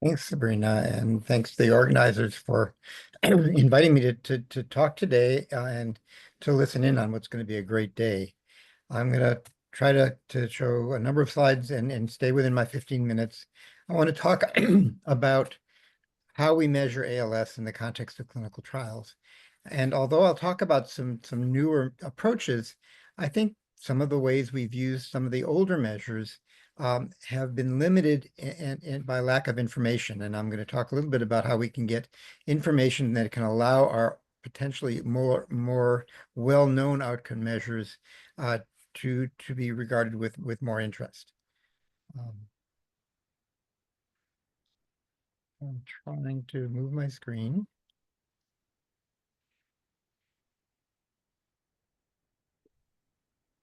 Thanks, Sabrina, and thanks to the organizers for inviting me to talk today and to listen in on what's going to be a great day. I'm going to try to show a number of slides and stay within my 15 minutes. I want to talk about how we measure ALS in the context of clinical trials. And although I'll talk about some newer approaches, I think some of the ways we've used some of the older measures have been limited and by lack of information. And I'm going to talk a little bit about how we can get information that can allow our potentially more well-known outcome measures to be regarded with more interest. I'm trying to move my screen.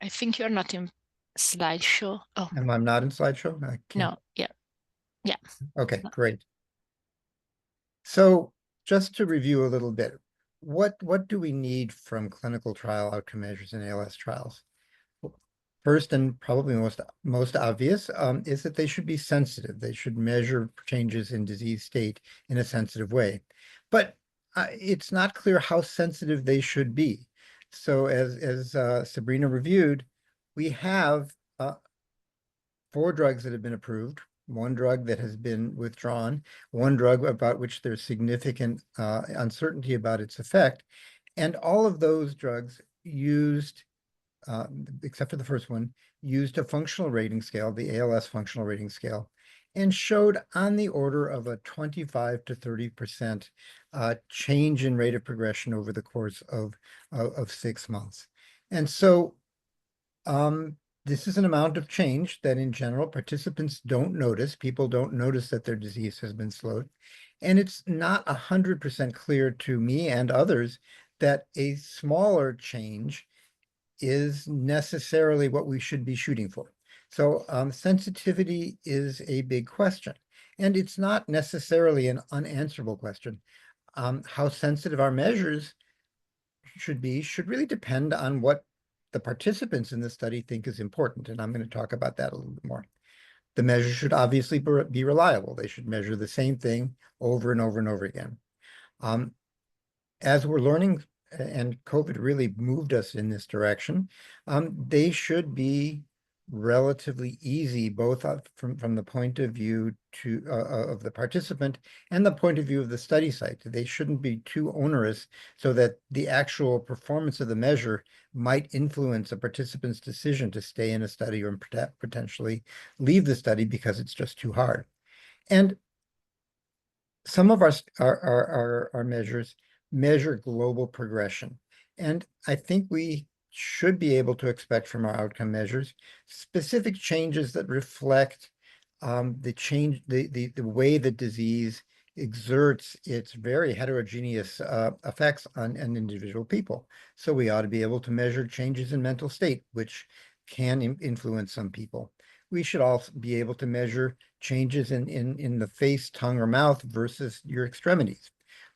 I think you're not in slideshow. Oh, Am I not in slideshow? I can't. no. Yeah. Yeah. Okay, great. So just to review a little bit, what do we need from clinical trial outcome measures in ALS trials? First, and probably most obvious, is that they should be sensitive. They should measure changes in disease state in a sensitive way. But it's not clear how sensitive they should be. So as Sabrina reviewed, we have 4 drugs that have been approved, 1 drug that has been withdrawn, 1 drug about which there's significant uncertainty about its effect. And all of those drugs used, except for the first one, used a functional rating scale, the ALS functional rating scale, and showed on the order of a 25 to 30% change in rate of progression over the course of 6 months. And so this is an amount of change that in general participants don't notice. People don't notice that their disease has been slowed. And it's not 100% clear to me and others that a smaller change is necessarily what we should be shooting for. So sensitivity is a big question. And it's not necessarily an unanswerable question. How sensitive our measures should really depend on what the participants in the study think is important. And I'm going to talk about that a little bit more. The measures should obviously be reliable. They should measure the same thing over and over and over again. As we're learning, and COVID really moved us in this direction, they should be relatively easy, both from the point of view of the participant and the point of view of the study site. They shouldn't be too onerous so that the actual performance of the measure might influence a participant's decision to stay in a study or potentially leave the study because it's just too hard. And some of our measures measure global progression. And I think we should be able to expect from our outcome measures specific changes that reflect the way the disease exerts its very heterogeneous effects on individual people. So we ought to be able to measure changes in mental state, which can influence some people. We should also be able to measure changes in the face, tongue, or mouth versus your extremities.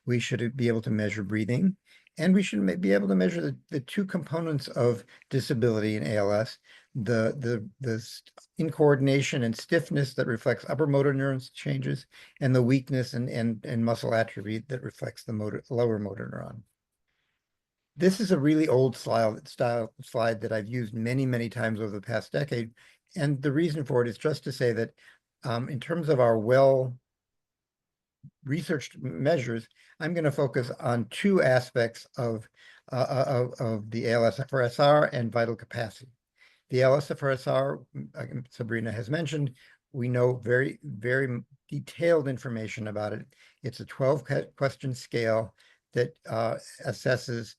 We should be able to measure breathing, and we should be able to measure the 2 components of disability in ALS, the incoordination and stiffness that reflects upper motor neuron changes, and the weakness and muscle atrophy that reflects the lower motor neuron. This is a really old slide that I've used many times over the past decade. And the reason for it is just to say that in terms of our well-researched measures, I'm going to focus on 2 aspects of the ALSFRS-R and vital capacity. The ALSFRS-R, Sabrina has mentioned, we know very detailed information about it. It's a 12-question scale that assesses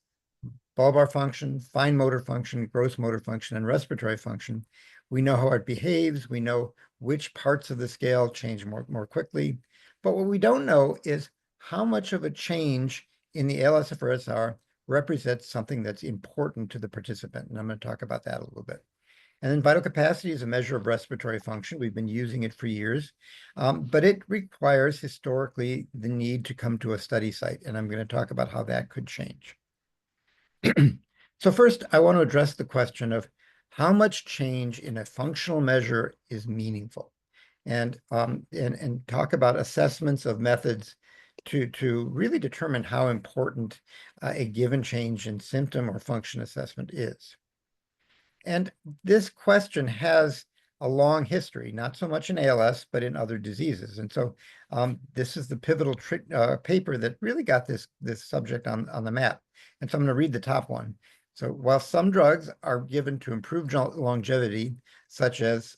bulbar function, fine motor function, gross motor function, and respiratory function. We know how it behaves. We know which parts of the scale change more quickly. But what we don't know is how much of a change in the ALSFRS-R represents something that's important to the participant. And I'm going to talk about that a little bit. And then vital capacity is a measure of respiratory function. We've been using it for years, but it requires historically the need to come to a study site. And I'm going to talk about how that could change. So first, I want to address the question of how much change in a functional measure is meaningful. and talk about assessments of methods to really determine how important a given change in symptom or function assessment is. And this question has a long history, not so much in ALS, but in other diseases. And so this is the pivotal paper that really got this subject on the map. And so I'm going to read the top one. So while some drugs are given to improve longevity, such as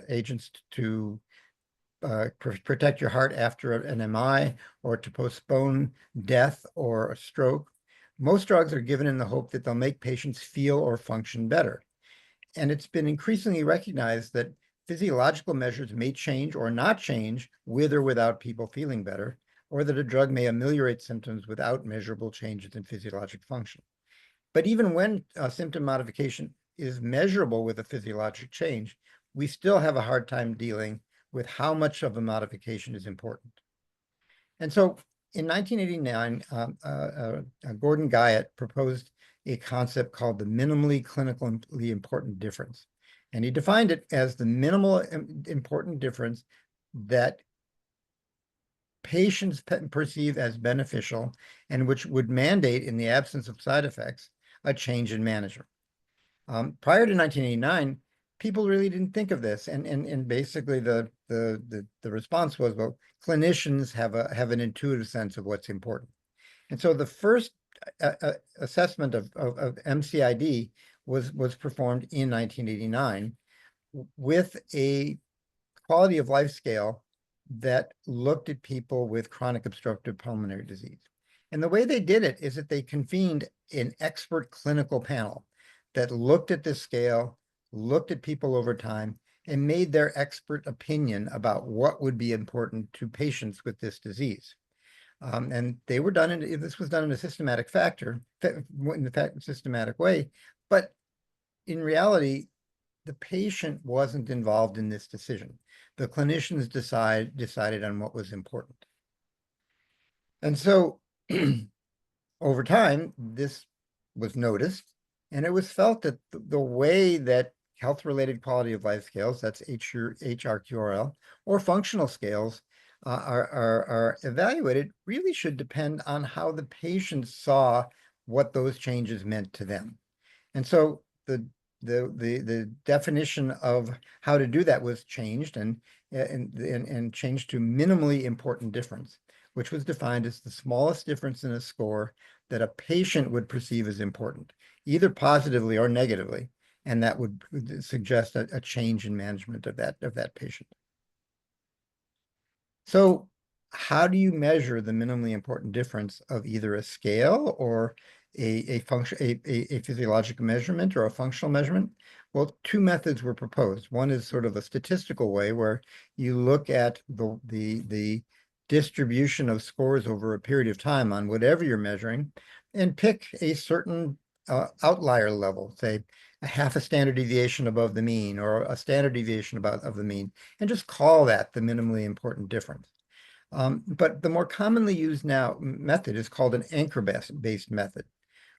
agents to protect your heart after an MI or to postpone death or a stroke, most drugs are given in the hope that they'll make patients feel or function better. And it's been increasingly recognized that physiological measures may change or not change with or without people feeling better, or that a drug may ameliorate symptoms without measurable changes in physiologic function. But even when symptom modification is measurable with a physiologic change, we still have a hard time dealing with how much of a modification is important. And so in 1989, Gordon Guyatt proposed a concept called the minimally clinically important difference. And he defined it as the minimal important difference that patients perceive as beneficial and which would mandate, in the absence of side effects, a change in management. Prior to 1989, people really didn't think of this, and basically the response was, well, clinicians have an intuitive sense of what's important. And so the first assessment of MCID was performed in 1989 with a quality of life scale that looked at people with chronic obstructive pulmonary disease. And the way they did it is that they convened an expert clinical panel that looked at this scale, looked at people over time, and made their expert opinion about what would be important to patients with this disease. And they were done this was done in a systematic systematic way, but in reality, the patient wasn't involved in this decision. The clinicians decided on what was important. And so over time, this was noticed, and it was felt that the way that health-related quality of life scales, that's HRQRL, or functional scales are evaluated, really should depend on how the patient saw what those changes meant to them. And so the definition of how to do that was changed and changed to minimally important difference, which was defined as the smallest difference in a score that a patient would perceive as important, either positively or negatively, and that would suggest a change in management of that patient. So how do you measure the minimally important difference of either a scale or a physiological measurement or a functional measurement? Well, two methods were proposed. One is sort of a statistical way where you look at the distribution of scores over a period of time on whatever you're measuring and pick a certain outlier level, say a half a standard deviation above the mean or a standard deviation of the mean, and just call that the minimally important difference. But the more commonly used now method is called an anchor-based method,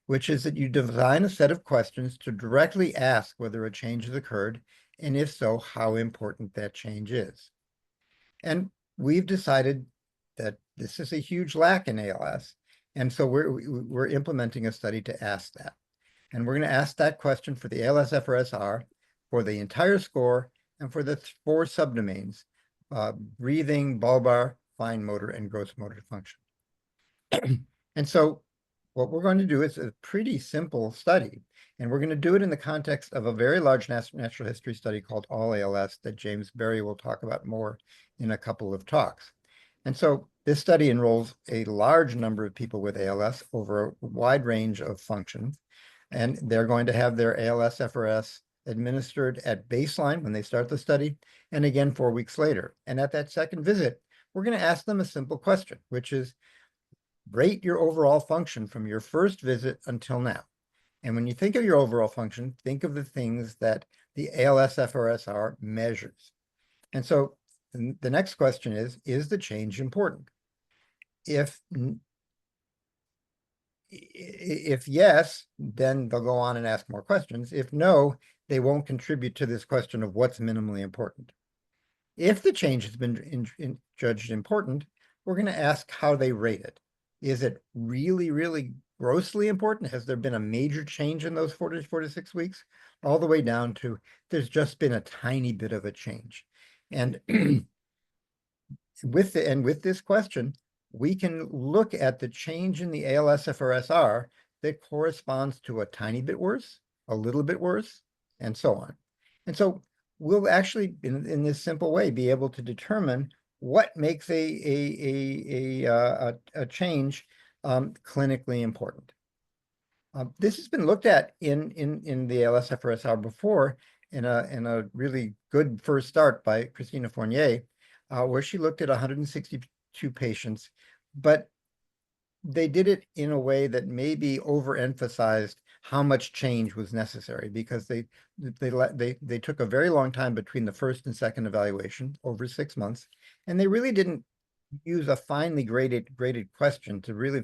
which is that you design a set of questions to directly ask whether a change has occurred, and if so, how important that change is. And we've decided that this is a huge lack in ALS, and so we're implementing a study to ask that. And we're going to ask that question for the ALS FRSR, for the entire score, and for the 4 subdomains, breathing, bulbar, fine motor, and gross motor function. And so what we're going to do is a pretty simple study, and we're going to do it in the context of a very large natural history study called All ALS that James Berry will talk about more in a couple of talks. And so this study enrolls a large number of people with ALS over a wide range of functions, and they're going to have their ALS FRS administered at baseline when they start the study, and again 4 weeks later. And at that second visit, we're going to ask them a simple question, which is, rate your overall function from your first visit until now. And when you think of your overall function, think of the things that the ALS FRSR measures. And so the next question is the change important? If yes, then they'll go on and ask more questions. If no, they won't contribute to this question of what's minimally important. If the change has been judged important, we're going to ask how they rate it. Is it really, really grossly important? Has there been a major change in those 4 to 6 weeks? All the way down to there's just been a tiny bit of a change. And with this question, we can look at the change in the ALS-FRS-R that corresponds to a tiny bit worse, a little bit worse, and so on. And so we'll actually, in this simple way, be able to determine what makes a change clinically important. This has been looked at in the ALS-FRS-R before in a really good first start by Christina Fournier, where she looked at 162 patients, but they did it in a way that maybe overemphasized how much change was necessary, because they took a very long time between the first and second evaluation, over 6 months, and they really didn't use a finely graded question to really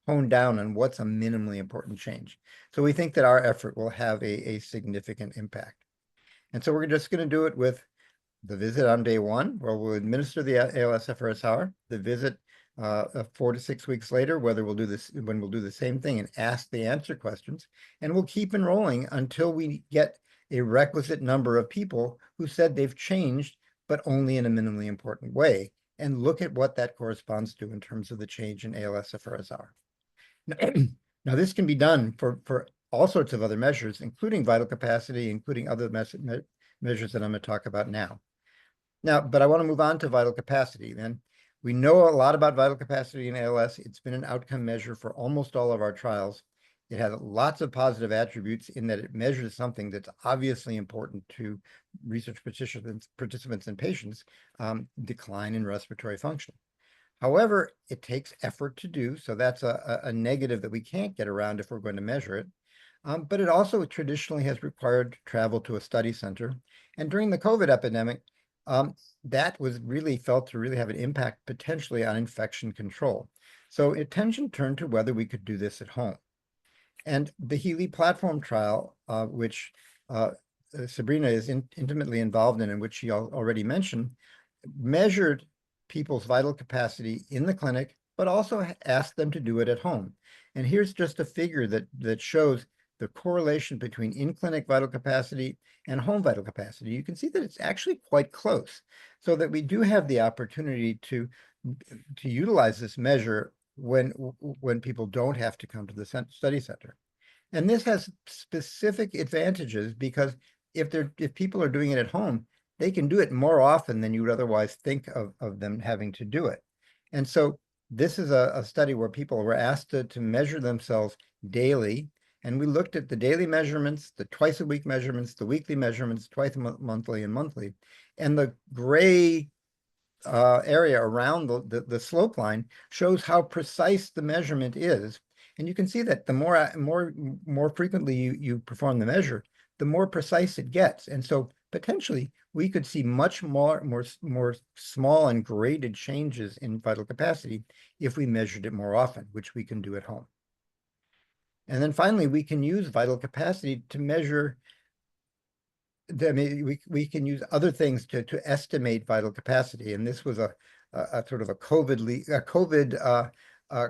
hone down on what's a minimally important change. So we think that our effort will have a significant impact. And so we're just going to do it with the visit on day 1, where we'll administer the ALS-FRS-R, the visit 4 to 6 weeks later, when we'll do the same thing and ask the answer questions, and we'll keep enrolling until we get a requisite number of people who said they've changed, but only in a minimally important way, and look at what that corresponds to in terms of the change in ALS-FRS-R. Now, this can be done for all sorts of other measures, including vital capacity, including other measures that I'm going to talk about now. But I want to move on to vital capacity. Then we know a lot about vital capacity in ALS. It's been an outcome measure for almost all of our trials. It has lots of positive attributes in that it measures something that's obviously important to research participants and patients, decline in respiratory function. However, it takes effort to do, so that's a negative that we can't get around if we're going to measure it. But it also traditionally has required travel to a study center. And during the COVID epidemic, that was really felt to really have an impact potentially on infection control. So attention turned to whether we could do this at home. And the Healy platform trial, which Sabrina is intimately involved in, and which she already mentioned, measured people's vital capacity in the clinic, but also asked them to do it at home. And here's just a figure that shows the correlation between in-clinic vital capacity and home vital capacity. You can see that it's actually quite close, so that we do have the opportunity to utilize this measure when people don't have to come to the study center. And this has specific advantages, because if people are doing it at home, they can do it more often than you would otherwise think of them having to do it. And so this is a study where people were asked to measure themselves daily. And we looked at the daily measurements, the twice a week measurements, the weekly measurements, twice monthly and monthly. And the gray area around the slope line shows how precise the measurement is. And you can see that the more frequently you perform the measure, the more precise it gets. And so potentially we could see much more small and graded changes in vital capacity if we measured it more often, which we can do at home. And then finally, we can use vital capacity to measure. I mean, we can use other things to estimate vital capacity, and this was a sort of a COVID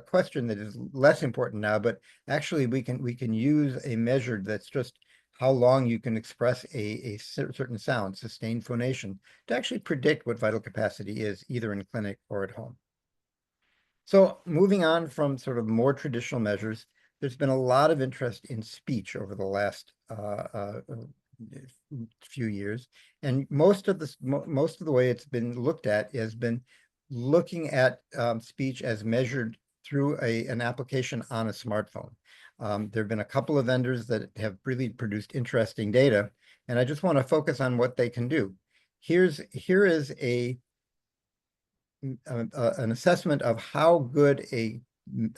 question that is less important now. But actually, we can use a measure that's just how long you can express a certain sound, sustained phonation, to actually predict what vital capacity is, either in clinic or at home. So moving on from sort of more traditional measures, there's been a lot of interest in speech over the last few years, and most of the way it's been looked at has been looking at speech as measured through an application on a smartphone. There have been a couple of vendors that have really produced interesting data, and I just want to focus on what they can do. Here is an assessment of how good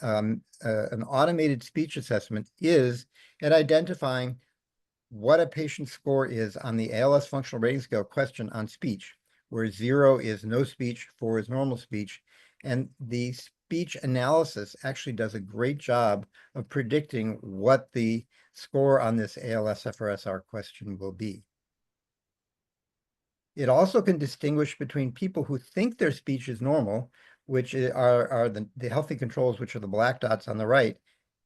an automated speech assessment is at identifying what a patient's score is on the ALS Functional Rating Scale question on speech, where 0 is no speech, 4 is normal speech. And the speech analysis actually does a great job of predicting what the score on this ALS-FRS-R question will be. It also can distinguish between people who think their speech is normal, which are the healthy controls, which are the black dots on the right,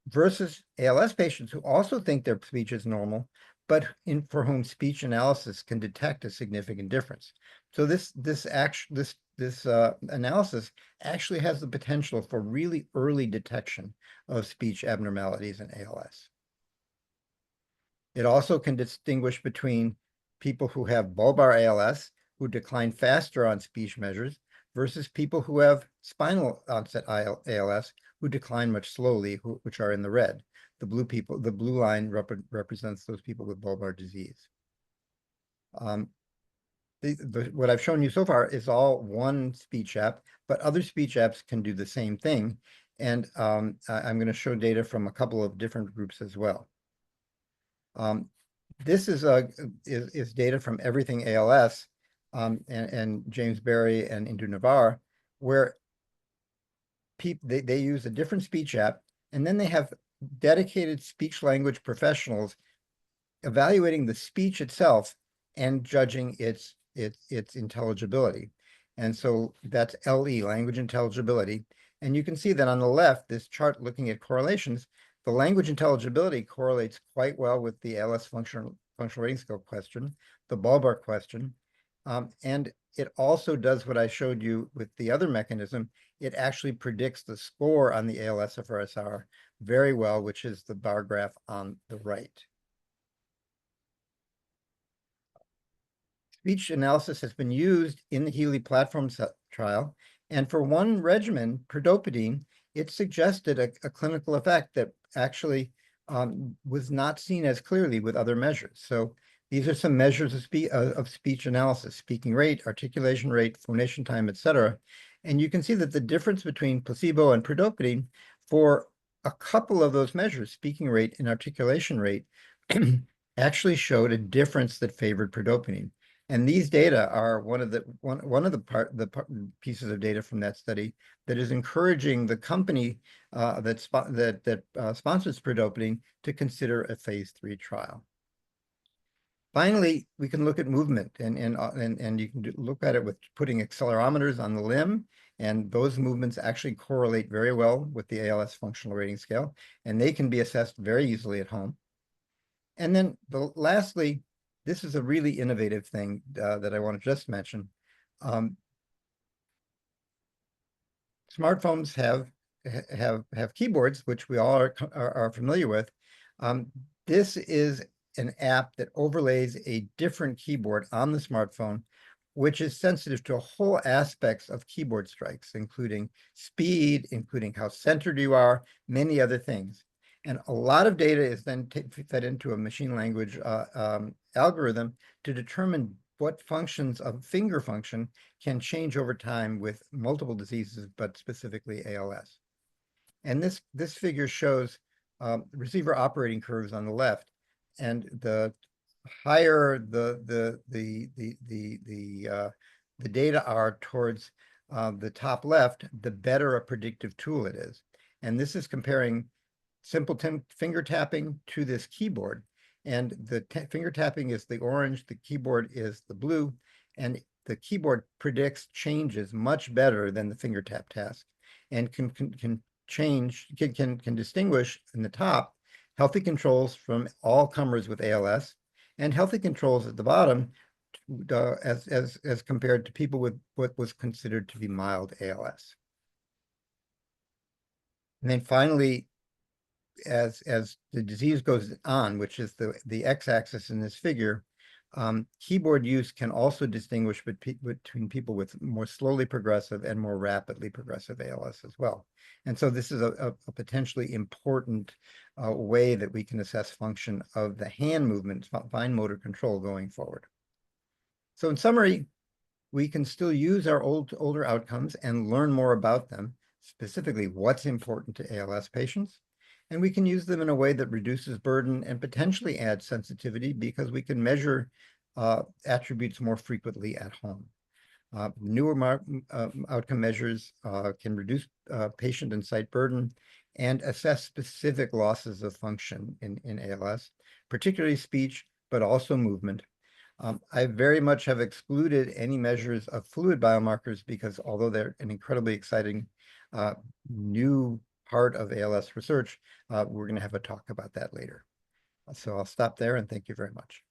versus ALS patients who also think their speech is normal, but for whom speech analysis can detect a significant difference. So this analysis actually has the potential for really early detection of speech abnormalities in ALS. It also can distinguish between people who have bulbar ALS, who decline faster on speech measures, versus people who have spinal onset ALS, who decline much slowly, which are in the red. The blue line represents those people with bulbar disease. What I've shown you so far is all one speech app, but other speech apps can do the same thing. And I'm going to show data from a couple of different groups as well. This is data from EverythingALS and James Berry and Indu Navar, where they use a different speech app, and then they have dedicated speech language professionals evaluating the speech itself and judging its intelligibility. And so that's LE, language intelligibility. And you can see that on the left, this chart looking at correlations, the language intelligibility correlates quite well with the ALS functional rating scale question, the bulbar question. And it also does what I showed you with the other mechanism. It actually predicts the score on the ALS FRSR very well, which is the bar graph on the right. Speech analysis has been used in the Healy platform trial. And for one regimen, predopidine, it suggested a clinical effect that actually was not seen as clearly with other measures. So these are some measures of speech analysis: speaking rate, articulation rate, phonation time, etc. And you can see that the difference between placebo and predopidine for a couple of those measures, speaking rate and articulation rate, actually showed a difference that favored predopidine. And these data are one of the pieces of data from that study that is encouraging the company that sponsors predopidine to consider a phase 3 trial. Finally, we can look at movement, and you can look at it with putting accelerometers on the limb, and those movements actually correlate very well with the ALS functional rating scale, and they can be assessed very easily at home. And then lastly, this is a really innovative thing that I want to just mention. Smartphones have keyboards, which we all are familiar with. This is an app that overlays a different keyboard on the smartphone, which is sensitive to whole aspects of keyboard strikes, including speed, including how centered you are, many other things. And a lot of data is then fed into a machine language algorithm to determine what functions of finger function can change over time with multiple diseases, but specifically ALS. And this figure shows receiver operating curves on the left, and the higher the data are towards the top left, the better a predictive tool it is. And this is comparing simple finger tapping to this keyboard. And the finger tapping is the orange, the keyboard is the blue, and the keyboard predicts changes much better than the finger tap task, and can distinguish in the top healthy controls from all comers with ALS, and healthy controls at the bottom as compared to people with what was considered to be mild ALS. And then finally, as the disease goes on, which is the x-axis in this figure, keyboard use can also distinguish between people with more slowly progressive and more rapidly progressive ALS as well. And so this is a potentially important way that we can assess function of the hand movement, fine motor control going forward. So in summary, we can still use our older outcomes and learn more about them, specifically what's important to ALS patients. And we can use them in a way that reduces burden and potentially adds sensitivity, because we can measure attributes more frequently at home. Newer outcome measures can reduce patient and site burden and assess specific losses of function in ALS, particularly speech, but also movement. I very much have excluded any measures of fluid biomarkers because although they're an incredibly exciting new part of ALS research, we're going to have a talk about that later. So I'll stop there and thank you very much.